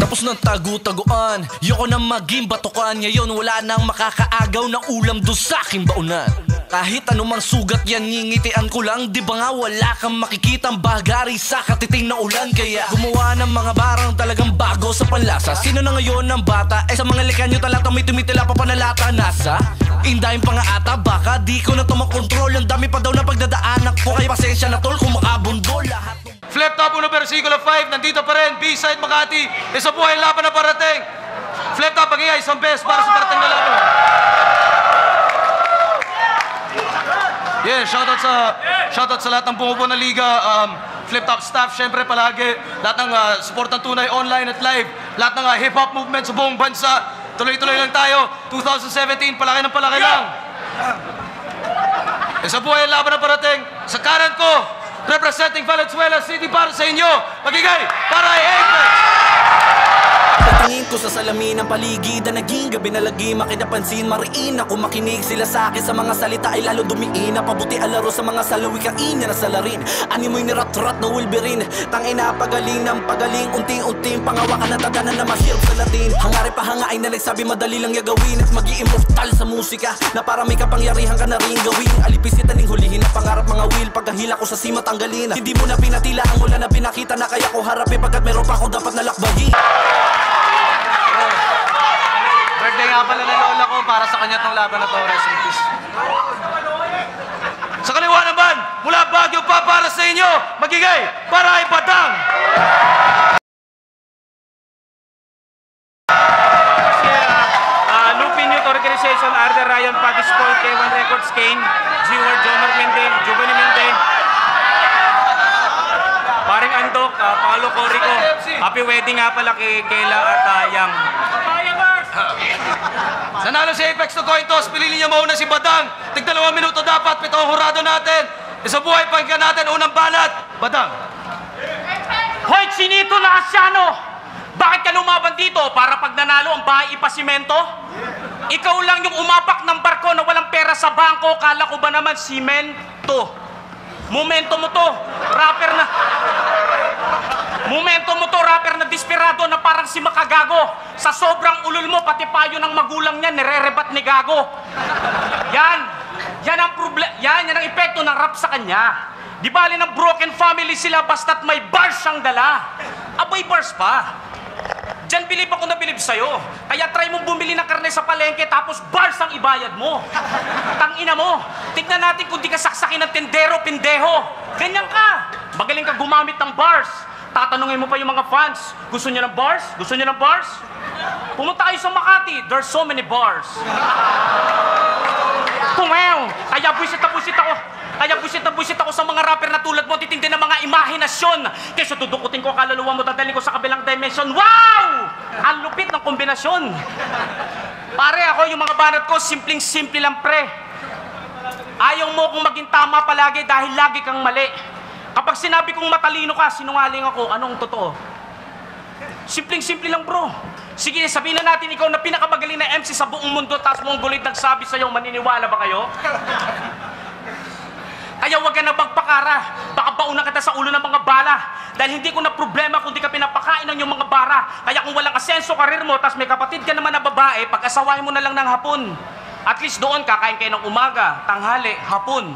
Tapos ng tagu-taguan, yoko na maging batukan. Ngayon wala nang makakaagaw na ulam doon sa aking baunan. Kahit anumang sugat yan, ngingitian ko lang. Di ba nga wala kang makikitang bagari sa katiting na ulan. Kaya gumawa ng mga barang talagang bago sa panlasa. Sino na ngayon ang bata? Sa mga likanyo talata may tumitila pa panalata. Nasa indahin pa nga ata, baka di ko na to makontrol. Ang dami pa daw na pagdadaanak po, kaya pasensya na tol kung makabundol lahat. Flip Top 1 versikulo 5, nandito pa rin, B-side Makati. Isa po ay laban na parating. Flip Top, pag-iay, isang best para sa parating na laban. Yeah, shoutout sa lahat ng bumubuo na liga, Flip Top staff, syempre palagi, lahat ng support ng tunay online at live, lahat ng hip-hop movement sa buong bansa. Tuloy-tuloy lang tayo, 2017, palaki ng palaki lang. Isa po ay laban na parating. Sa kanan ko, representing Valenzuela City para sa inyo, magigay para ay Apex! Patingin ko sa salamin ng paligid na naging gabi na lagi makinapansin. Mariin ako makinig sila sa akin, sa mga salita ay lalo dumiin. Napabuti alaro sa mga salawikain na nasalarin. Animoy ni rat-rat na Wolverine. Tangin na pagaling ng pagaling, unting-unting pangawakan na tatanan na mahirap sa Latin. Hangari pa hangain na nagsabi madali lang yagawin at mag-iimmortal sa musika na para may kapangyarihan ka na rin gawin. Alipisitan ng hulihin na pangarap mga will, pagkahila ko sa sima tanggalin. Hindi mo na pinatila ang wala na pinakita na kaya ko harapin pagkat meron pa ako dapat nalakbayin. Birthday nga pala na lola ko, para sa kanya itong laban na to, rest in peace. Sa kaliwa naman, mula Baguio pa para sa inyo, magigay para ay Badang! Lupin Youth Organization, Arthur Ryan, Pagis Point, K1 Records, Kane, G-Word, Jomer Mende, Giovanni Mende, Paring Andok, Paolo Corico. Happy wedding nga pala kay Kela at Yang. Nanalo si Apex to coin toss, piliin niyo mauna si Badang. Tig 2 minuto dapat, 7 ang hurado natin. Isa buhay, pakinggan natin, unang banat. Badang. Hoy, Chinito na Asyano! Bakit ka lumaban dito? Para pag nanalo ang bahay ipasimento? Ikaw lang yung umapak ng barko na walang pera sa bangko. Kala ko ba naman simento? Momento mo to, rapper na... Momento mo to, rapper na desperado na parang si Makagago. Sa sobrang ulul mo, pati payo ng magulang niya, nire-rebat ni Gago. Yan ang yan ang epekto ng rap sa kanya. Di bali ng broken family sila basta't may bars siyang dala. Aboy bars pa. Diyan bilib ako na bilib sa'yo. Kaya try mong bumili ng karne sa palengke tapos bars ang ibayad mo. Tangina mo. Tignan natin kung di ka saksakin ng tendero, pindeho. Ganyan ka. Magaling ka gumamit ng bars. Tatanungin mo pa yung mga fans, gusto niyo ng bars? Gusto niyo ng bars? Pumunta kayo sa Makati, there's so many bars. Pumew! Kaya buisit ako. Kaya buisit ako sa mga rapper na tulad mo, titindi ng mga imahinasyon. Kaysa tudukutin ko kaluluwa mo, dadalhin ko sa kabilang dimension. Wow! Ang lupit ng kombinasyon. Pare, ako yung mga banat ko, simpleng-simple lang pre. Ayaw mo kong maging tama palagi dahil lagi kang mali. Kapag sinabi kong matalino ka, sinungaling ako, anong totoo? Simpleng-simple lang bro. Sige, sabihin na natin ikaw na pinakamagaling na MC sa buong mundo, tapos mong gulit nagsabi sa'yo, maniniwala ba kayo? Kaya huwag ka na magpakara. Baka baunan kita sa ulo ng mga bala. Dahil hindi ko na problema kung di ka pinapakain ng iyong mga bara. Kaya kung walang asenso karir mo, tapos may kapatid ka naman na babae, pag-asawahin mo na lang ng hapon. At least doon, kakain kayo ng umaga, tanghali, hapon.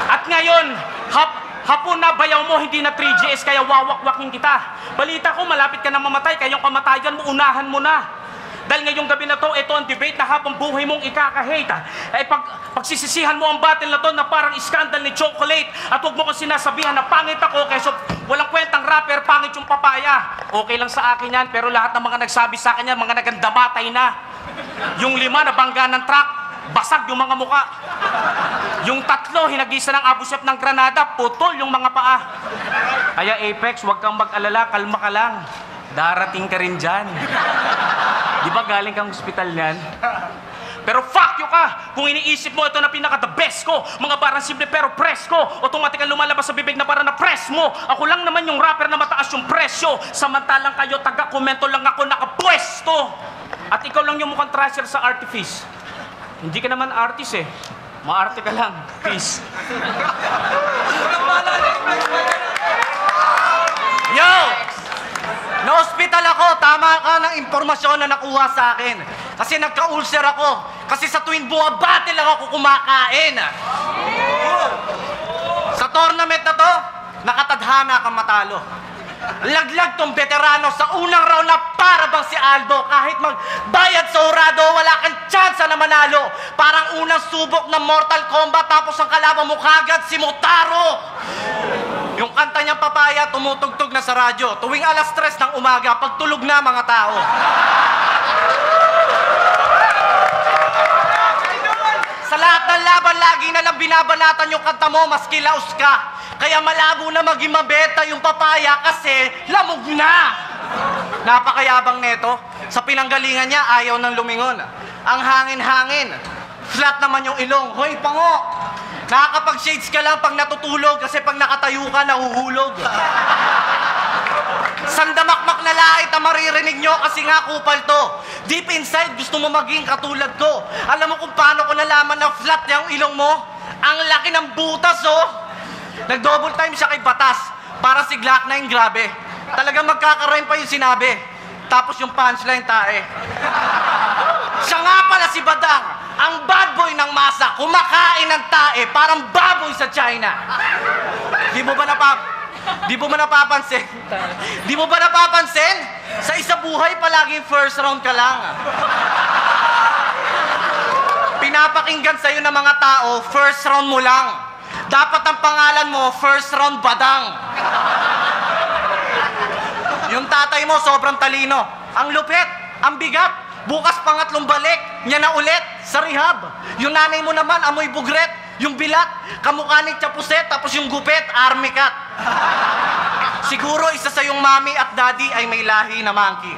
At ngayon, hapon na bayaw mo, hindi na 3GS, kaya wawak-wakin kita. Balita ko, malapit ka na mamatay, kayong kamatayan mo, unahan mo na. Dahil ngayong gabi na to, ito ang debate na habang buhay mong ikaka-hate. Pagsisisihan mo ang battle na to na parang iskandal ni Chocolate. At huwag mo kong sinasabihan na pangit ako, kaysa walang kwentang rapper, pangit yung papaya. Okay lang sa akin yan, pero lahat ng mga nagsabi sa akin yan, mga nagandamatay na. Yung 5 nabangga ng truck, basag yung mga muka. Yung 3 hinagisa ng abusep ng granada, putol yung mga paa. Kaya Apex, huwag kang mag-alala, kalma ka lang. Darating ka rin dyan. Di ba galing kang hospital niyan? Pero fuck you ka! Kung iniisip mo ito na pinaka-the best ko, mga barang simple pero press ko, automatic ang lumalabas sa bibig na para na press mo. Ako lang naman yung rapper na mataas yung presyo. Samantalang kayo, taga-komento lang ako nakapwesto. At ikaw lang yung mukhang trasher sa artifice. Hindi ka naman artist eh. Maarte ka lang. Peace. Yo! Na-hospital ako, tama ka ng impormasyon na nakuha sa akin. Kasi nagka-ulcer ako. Kasi sa tuwing bumabati lang ako kumakain. Sa tournament na to, nakatadhana kang matalo. Laglag tong veterano sa unang round na para bang si Aldo. Kahit magbayad sa hurado, wala kang tsansa na manalo. Parang unang subok ng Mortal Kombat tapos ang kalaban mo kagad si Motaro. Yung kanta niyang Papaya, tumutugtog na sa radyo. Tuwing 3:00 ng umaga, pagtulog na mga tao. Sa lahat ng laban, lagi na lang binabanatan yung kanta mo, maski laos ka. Kaya malabo na maging mabenta yung Papaya kasi lamog na. Napakayabang neto. Sa pinanggalingan niya, ayaw ng lumingon. Ang hangin-hangin. Flat naman yung ilong. Hoy, pango! Nakakapag-shades ka lang pag natutulog kasi pag nakatayo ka, nahuhulog. Sandamakmak na lait ang maririnig nyo kasi nga kupal to. Deep inside, gusto mo maging katulad ko. Alam mo kung paano ko nalaman na flat yung ilong mo? Ang laki ng butas, oh! Nag-double time siya kay Batas para si Glock 9, grabe. Talagang magkakarain pa yung sinabi. Tapos yung punchline, tae. Siya nga pala si Badang, ang bad boy ng masa, kumakain ng tae, parang baboy sa China. Di mo ba napapansin? Di mo ba napapansin? Sa isa buhay, palaging first round ka lang. Pinapakinggan sa'yo ng mga tao, first round mo lang. Dapat ang pangalan mo, first round Badang. Yung tatay mo, sobrang talino. Ang lupit, ang bigat. Bukas pangatlong balik, niya na ulit sa rehab. Yung nanay mo naman, amoy bugret. Yung bilat, kamukha ni Chapuset, tapos yung gupit, army cat. Siguro isa sa yung mami at daddy ay may lahi na monkey.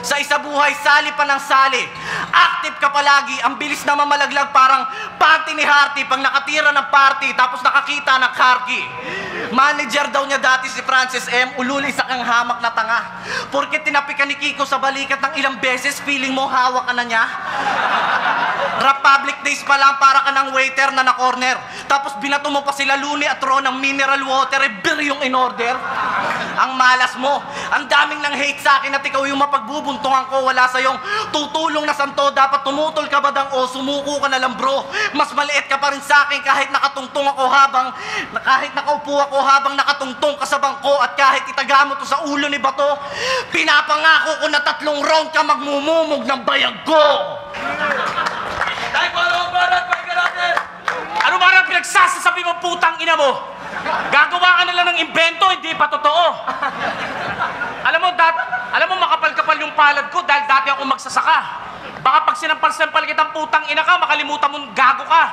Sa isa buhay, sali pa ng sali. Active ka palagi, ang bilis na mamalaglag parang panty ni Harty pag nakatira ng party tapos nakakita ng karki. Manager daw niya dati si Francis M. Ululi sa kang hamak na tanga. Porket tinapi ka ni Kiko sa balikat ng ilang beses, feeling mo hawak ka na niya. Republic Days pa lang para ka ng waiter na na-corner. Tapos binato mo pa sila Luni at Ron ng mineral water, bir yung in-order. Ang malas mo. Ang daming nang hate sa akin at ikaw yung mapagbubuntungan ko. Wala sa'yong tutulong na santo. Dapat tumutol ka ba o sumuko ka na lang bro. Mas maliit ka pa rin sa akin kahit nakatungtong ako kahit nakaupo ako habang nakatungtong ka sa bangko at kahit itaga mo to sa ulo ni Bato. Pinapangako ko na 3 round ka magmumumog ng bayag ko. Ano ba ang pinagsasasabi mo putang ina mo? Gagawa ka na lang ng invento, hindi pa totoo. Alam mo makapal-kapal yung palad ko dahil dati ako magsasaka. Baka pag sinampal-sampal kitang putang ina ka, makalimutan mong gago ka.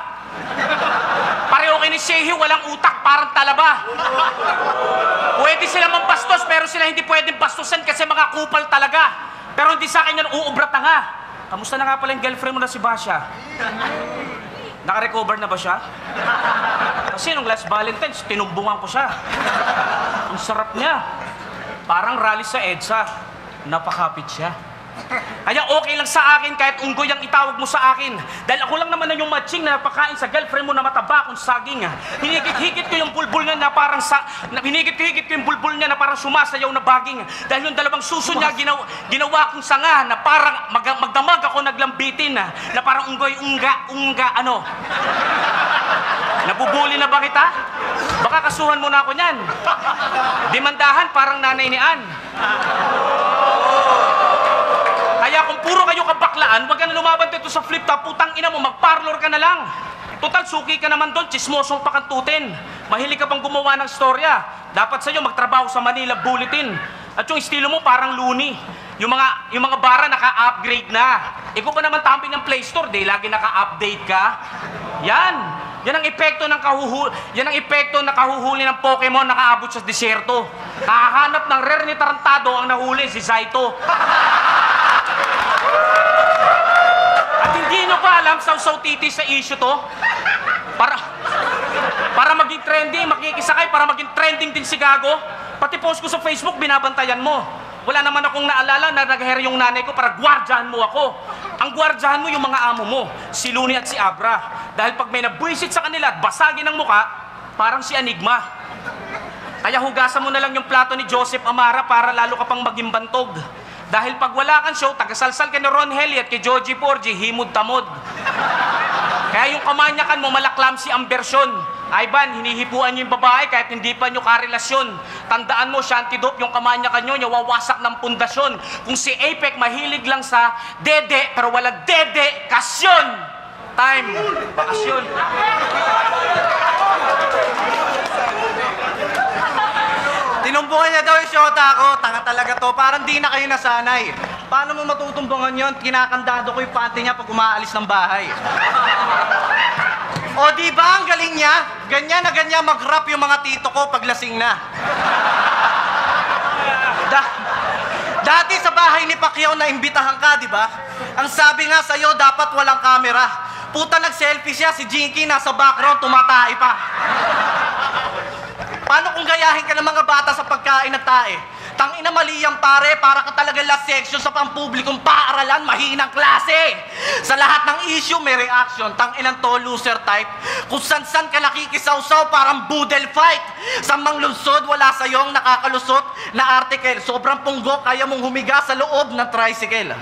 Pareho kayo ni Shehi, walang utak, parang talaba. Pwede sila mampastos, pero sila hindi pwedeng pastusan kasi mga kupal talaga. Pero hindi sa akin yan uubrat na nga. Kamusta na nga pala yung girlfriend mo na si Basha? Naka-recover na ba siya? Kasi nung last Valentine's, tinumbungan ko siya. Ang sarap niya. Parang rally sa EDSA. Napakapit siya. Kaya okay lang sa akin kahit unggoy ang itawag mo sa akin. Dahil ako lang naman na yung matching na napakain sa girlfriend mo na mataba kung saging. Hinigit-higit ko yung bulbul niya na parang hinigit-higit ko yung bulbul niya na parang sumasayaw na baging. Dahil yung dalawang suso niya ginawa kong sanga na parang magdamag ako naglambitin na parang unggoy, unga, ano. Nabubuli na ba kita? Baka kasuhan mo na ako niyan. Demandahan parang nanay ni Ann. Kaya kung puro kayo kabaklaan, wag ka na lumaban dito sa flip top, putang ina mo, mag-parlor ka na lang. Total, suki ka naman doon, chismosong pakantutin. Mahilig ka pang gumawa ng storya. Dapat sa'yo magtrabaho sa Manila Bulletin. At yung estilo mo parang Looney. Yung mga bara naka-upgrade na. Ikaw pa naman tamping ng Play Store, lagi naka-update ka. Yan. Yan ang epekto ng kahuhuli ng Pokemon nakaabot sa disyerto. Nakahanap ng rare ni Tarantado ang nahuli, si Zaito. At hindi nyo pa alam, sausaw titi sa issue to. Para maging trending, makikisakay, para maging trending din si Gago. Pati post ko sa Facebook, binabantayan mo. Wala naman akong naalala na nag-hair yung nanay ko para gwardyahan mo ako. Ang gwardyahan mo yung mga amo mo, si Looney at si Abra. Dahil pag may nabwisit sa kanila at basagin ang muka, parang si Enigma. Kaya hugasan mo na lang yung plato ni Joseph Amara para lalo ka pang maging bantog. Dahil pag wala kang show, tagasalsal ka ni Ron Helly at kay Joji Porgy, himod-tamod. Kaya yung kamanyakan mo, malaklamsi ang bersyon. Ivan, hinihipuan niyo yung babae kahit hindi pa niyo karelasyon. Tandaan mo, Shanty Dope, yung kamanyakan niyo, nawawasak ng pundasyon. Kung si Apek mahilig lang sa dede, pero walang dede-kasyon. Time, bakasyon. Tinumbungan niya daw yung shota ko. Tanga talaga to. Parang di na kayo nasanay. Paano mo matutumbangan yon? Kinakandado ko yung panty niya pag umaalis ng bahay. O di ba ang galing niya? Ganyan na ganyan mag-rap yung mga tito ko pag lasing na. Dati sa bahay ni Pacquiao na imbitahan ka, di ba? Ang sabi nga sa'yo, dapat walang camera. Puta, nag-selfie siya, si Jinky nasa background, tumatay pa. Paano kung gayahin ka ng mga bata sa pagkain at tae? Tangina, mali yan pare, para ka talaga last section sa pampublikong paaralan, mahinang klase. Sa lahat ng issue may reaction, tanginang to loser type. Kung san-san ka nakikisawsaw, parang boodle fight. Sa manglungsod, wala sayong nakakalusot na article. Sobrang punggo, kaya mong humiga sa loob ng tricycle.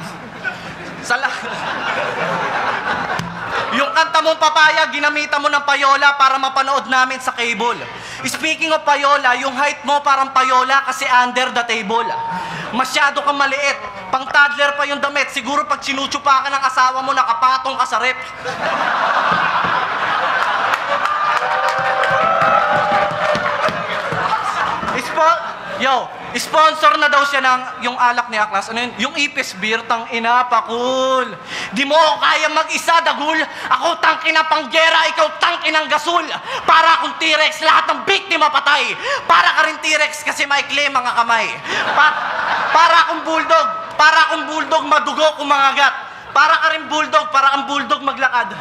Yung kanta mong Papaya, ginamitan mo ng payola para mapanood namin sa cable. Speaking of payola, yung height mo parang payola kasi under the table. Masyado kang maliit. Pang toddler pa yung damit. Siguro pag sinuchupa ka ng asawa mo, nakapatong ka sa rep. Sponsor na daw siya ng yung alak ni Aklas. Ano yun? Yung Ipis beer, tang ina, pakul. Di mo kaya mag-isa, dagul. Ako tangkina panggera, ikaw tangkinang gasul. Para akong T-Rex, lahat ng biktima patay. Para ka rin T-Rex kasi maikli mga kamay. Para akong bulldog, madugo kung mangagat. Para ka rin bulldog, para ang bulldog maglakad.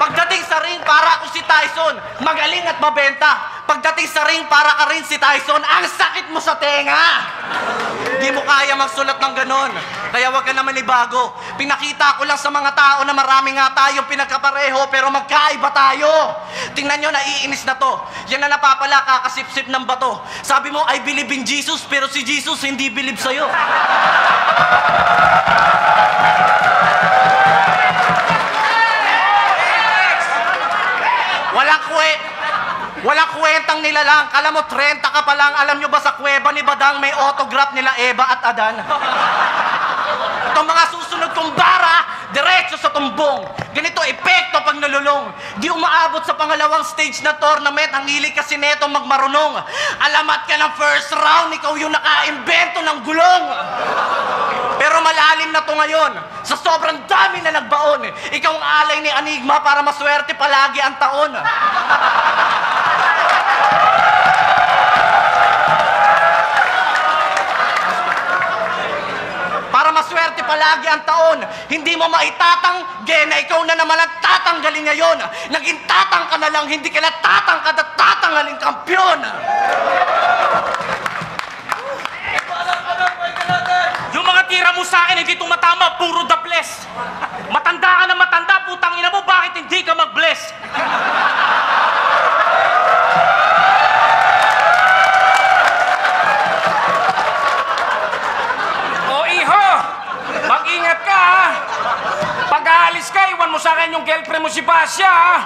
Pagdating sa ring, para ako si Tyson, magaling at mabenta. Pagdating sa ring, para ka rin si Tyson, ang sakit mo sa tenga. Di mo kaya magsulat ng ganon. Kaya wag ka naman ibago. Pinakita ko lang sa mga tao na marami nga tayong pinagkapareho, pero magkaiba tayo. Tingnan nyo, naiinis na to. Yan na napapala, kakasip-sip ng bato. Sabi mo, I believe in Jesus, pero si Jesus hindi believe sa'yo. Walang kwentang nilalang. Kala mo 30 ka pa lang. Alam nyo ba sa kuweba ni Badang may autograph nila Eva at Adan? Itong mga susunod kong bara, diretso sa tumbong. Ganito epekto pag nalulong. Di umaabot sa pangalawang stage na tournament. Ang hilig kasi neto magmarunong. Alamat ka ng first round, ikaw yung naka-imbento ng gulong. Pero malalim na to ngayon. Sa sobrang dami na nagbaon. Ikaw ang alay ni Enigma para maswerte palagi ang taon. Para maswerte palagi ang taon, hindi mo maitatangge na ikaw na naman ang tatanggalin ngayon. Naging tatang ka na lang, hindi ka na tatangkad at tatanggalin kampiyon. Yung mga tira mo sa akin, hindi tumatama, puro the bless. Matanda ka na matanda, putang ina mo, bakit hindi ka mag-bless? Mag-ingat ka, ha? Pag aalis ka, iwan mo sa akin yung girlfriend mo si Basya, ha?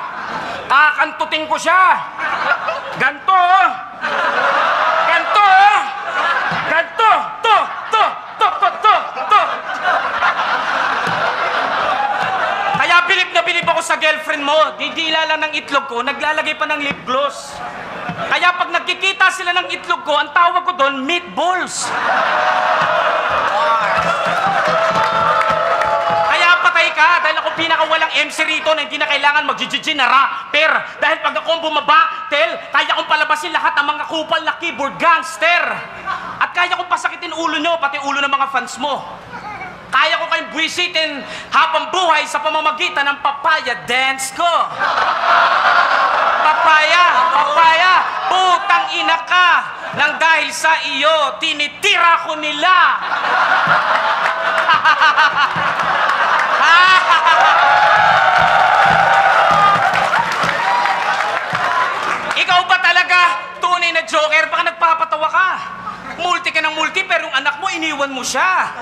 Kakantutin ko siya. Ganto, ganto, ganto, to. Kaya bilib na bilib ako sa girlfriend mo. Didila lang ng itlog ko, naglalagay pa ng lip gloss. Kaya pag nagkikita sila ng itlog ko, ang tawag ko doon, meatballs. Kaya patay ka dahil ako pinakawalang MC rito na hindi na kailangan mag-GGG na rapper. Dahil pag akong bumabatel, kaya kong palabasin lahat ng mga kupal na keyboard gangster. At kaya kong pasakitin ulo nyo, pati ulo ng mga fans mo. Kaya ko kayong buwisitin habang buhay sa pamamagitan ng papaya dance ko. Papaya, putang ina ka. Nang dahil sa iyo, tinitira ko nila. Ikaw ba talaga tunay na joker? Baka nagpapatawa ka. Multi ka ng multi, pero yung anak mo, iniwan mo siya.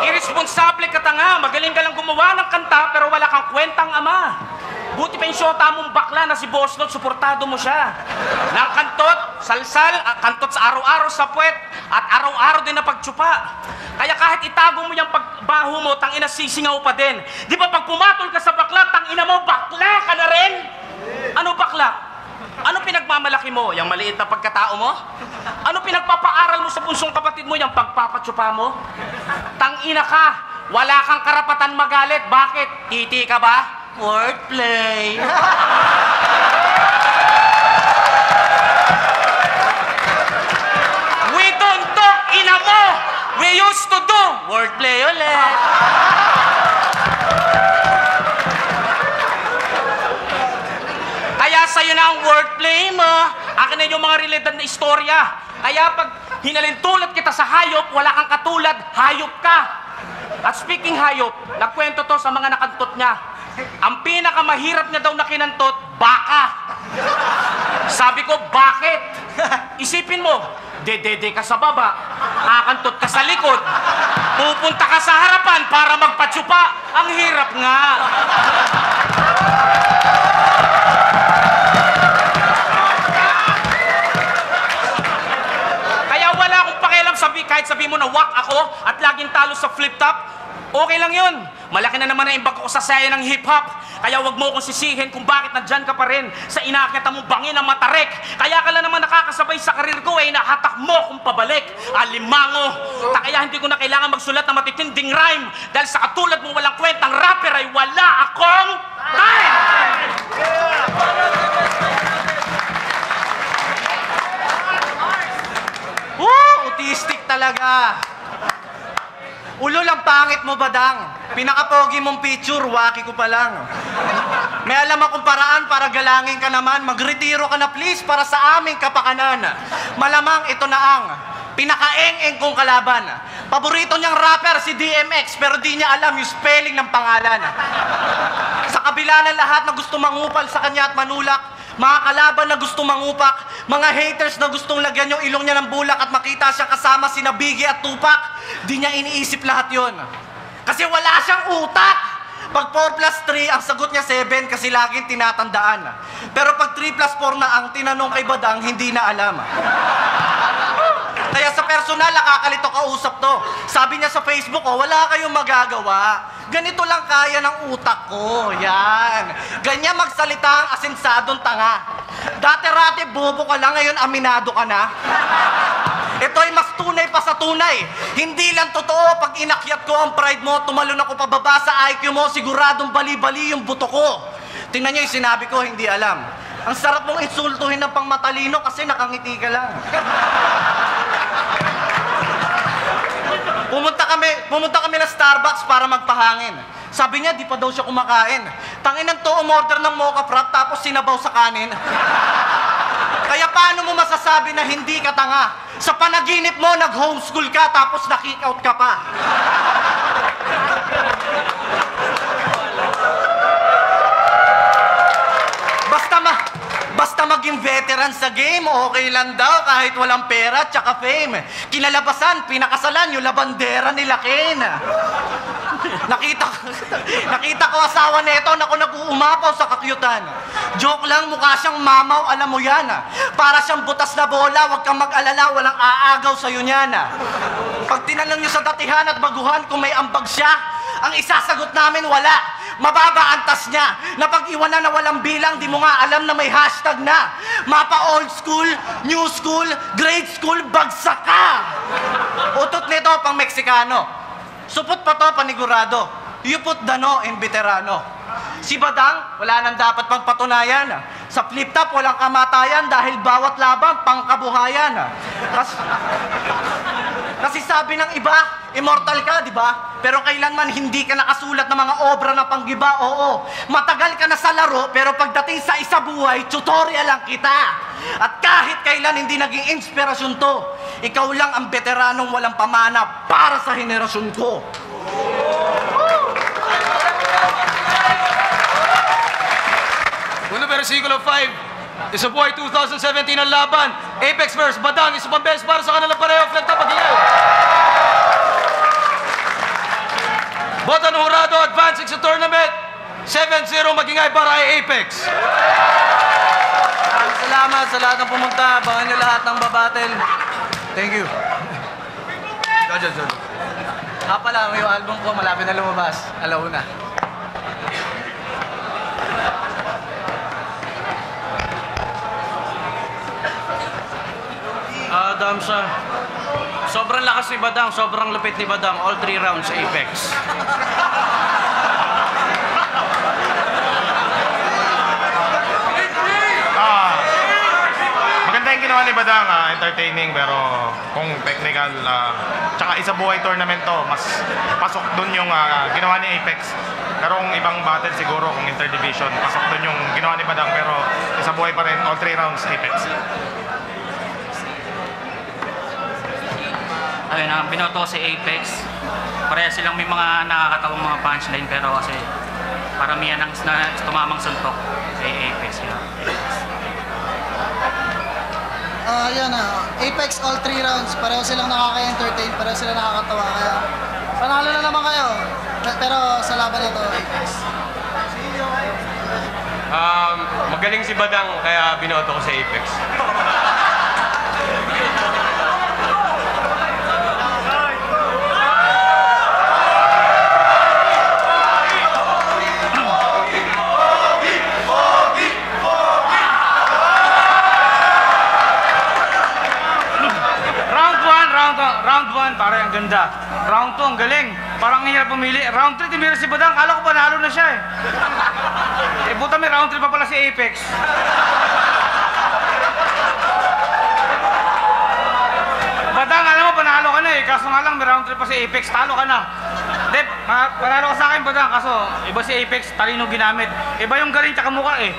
Irresponsable ka tanga. Magaling ka lang gumawa ng kanta, pero wala kang kwentang ama. Buti pa yung syota mong bakla na si Boss Lot, suportado mo siya. Nang kantot, salsal, kantot sa araw-araw sa puwet, at araw-araw din na pagtsupa. Kaya kahit itago mo yung pagbaho mo, tangina sisingaw pa din. Di ba pag pumatol ka sa bakla, tangina mo, bakla ka na rin? Ano bakla? Ano pinagmamalaki mo? Yung maliit na pagkatao mo? Ano pinagpapaaral mo sa punsong kapatid mo? Yung pagpapatsupa mo? Tangina ka! Wala kang karapatan magalit. Bakit? Titi ka ba? Wordplay. We don't talk, ina mo! We used to do wordplay ulit. Kaya sa'yo na ang wordplay mo. Akin na yung mga related na istorya. Kaya pag hinalintulad kita sa hayop, wala kang katulad, hayop ka. At speaking hayop, nagkwento to sa mga nakantot niya. Ang pinakamahirap niya daw na kinantot, baka. Sabi ko, bakit? Isipin mo, dedede ka sa baba, kakantot ka sa likod, pupunta ka sa harapan para magpatsupa. Ang hirap nga. Kahit sabi mo na wak ako at laging talo sa flip-top, okay lang yun. Malaki na naman ang imbag ko sa saya ng hip-hop. Kaya wag mo akong sisihin kung bakit nandyan ka pa rin sa inaakita mong bangin ng matarek. Kaya ka lang naman nakakasabay sa karir ko eh, nahatak mo kung pabalik. Alimango. Kaya hindi ko na kailangan magsulat ng matitinding rhyme. Dahil sa katulad mo walang kwentang rapper ay wala akong time! Autistic talaga. Ulo lang pangit mo, badang. Pinakapogi mong picture, waki ko pa lang. May alam akong paraan para galangin ka naman. Magretiro ka na please para sa aming kapakanan. Malamang ito na ang pinakaeng-eng kong kalaban. Paborito niyang rapper si DMX pero di niya alam yung spelling ng pangalan. Sa kabila ng lahat na gusto mangupal sa kanya at manulak, mga kalaban na gusto mangupak, mga haters na gustong lagyan yung ilong niya ng bulak at makita siya kasama sina Biggie at Tupac, di niya iniisip lahat yon. Kasi wala siyang utak! Pag 4 plus 3, ang sagot niya 7 kasi laging tinatandaan. Pero pag 3 plus 4 na ang tinanong kay Badang, hindi na alam. Kaya sa personal, nakakalito kausap to. Sabi niya sa Facebook, oh, wala kayong magagawa. Ganito lang kaya ng utak ko. Yan. Ganyan magsalita ang asensadong tanga. Dati-rati, bobo ka lang, ngayon aminado ka na. Ito ay mas tunay pa sa tunay. Hindi lang totoo pag inakyat ko ang pride mo, tumalon ako pababa sa IQ mo, siguradong bali-bali yung buto ko. Tingnan niyo yung sinabi ko, hindi alam. Ang sarap mong insultuhin ng pangmatalino kasi nakangiti ka lang. Pumunta kami na Starbucks para magpahangin. Sabi niya, di pa daw siya kumakain. Tanginan to, umorder ng mocha frap tapos sinabaw sa kanin. Kaya paano mo masasabi na hindi ka tanga? Sa panaginip mo, nag-homeschool ka tapos na-kick out ka pa. Basta maging veteran sa game, okay lang daw kahit walang pera tsaka fame. Kinalabasan, pinakasalan yung labandera nila Kane. Nakita ko asawa nito na nag-uumapaw sa kakyutan. Joke lang, mukha siyang mamaw, alam mo yan. Para siyang butas na bola, wag kang mag-alala, walang aagaw sa'yo niyan. Pag tinanong niyo sa datihan at baguhan kung may ambag siya, ang isasagot namin wala. Mababa ang tas niya. Napag-iwanan na walang bilang, di mo nga alam na may hashtag na. Mapa old school, new school, grade school, bagsak ka. Utot nito pang Meksikano. Supot pa to, panigurado. You put Dano in veterano. Si Badang, wala nang dapat pang patunayan. Sa flip top, walang kamatayan dahil bawat laban, pangkabuhayan. Kasi sabi ng iba, immortal ka, di ba? Pero kailanman hindi ka nakasulat ng mga obra na panggiba, oo. Matagal ka na sa laro, pero pagdating sa isa buhay, tutorial lang kita. At kahit kailan hindi naging inspirasyon to, ikaw lang ang veteranong walang pamana para sa henerasyon ko. Una versikulo 5, isa buhay 2017 ang laban. Apex vs. Badang, isa pang best para sa kanilang pareho. Flip top, pag-ingay. Botan Jurado advancing sa tournament. 7-0 mag-ingay para kay Apex. Salamat sa lahat ng pumunta. Abangan nyo lahat ng babattle. Thank you. Pala, yung album ko malapit na lumabas. Alauna. Damsa. Sobrang lakas ni Badang, sobrang lupit ni Badang. All 3 rounds Apex. Maganda yung ginawa ni Badang, entertaining, pero kung technical, tsaka isa buhay tournament to, mas pasok dun yung ginawa ni Apex. Pero kung ibang battle siguro, kung interdivision, pasok dun yung ginawa ni Badang, pero isa buhay pa rin, all 3 rounds Apex. Ayun, binoto ko si Apex. Pareha silang may mga nakakatawang mga punchline, pero kasi paramihan ang tumamang suntok kay Apex. Yun Apex all 3 rounds, pareho silang nakaka-entertain, pareho silang nakakatawa, kaya panalo na naman kayo. Pero sa laban ito, Apex. Magaling si Badang, kaya binoto ko si Apex. Round 1, parang ang ganda. Round 2, ang galing. Parang ang hirap pumili. Round 3, timira si Badang. Kala ko panalo na siya eh. Buta may round 3 pa pala si Apex. Badang, alam mo, panalo ka na eh. Kaso nga lang, may round 3 pa si Apex. Talo ka na. Hindi, panalo ka sa akin, Badang. Kaso, iba si Apex, talino ginamit. Iba yung galing tsaka mukha eh.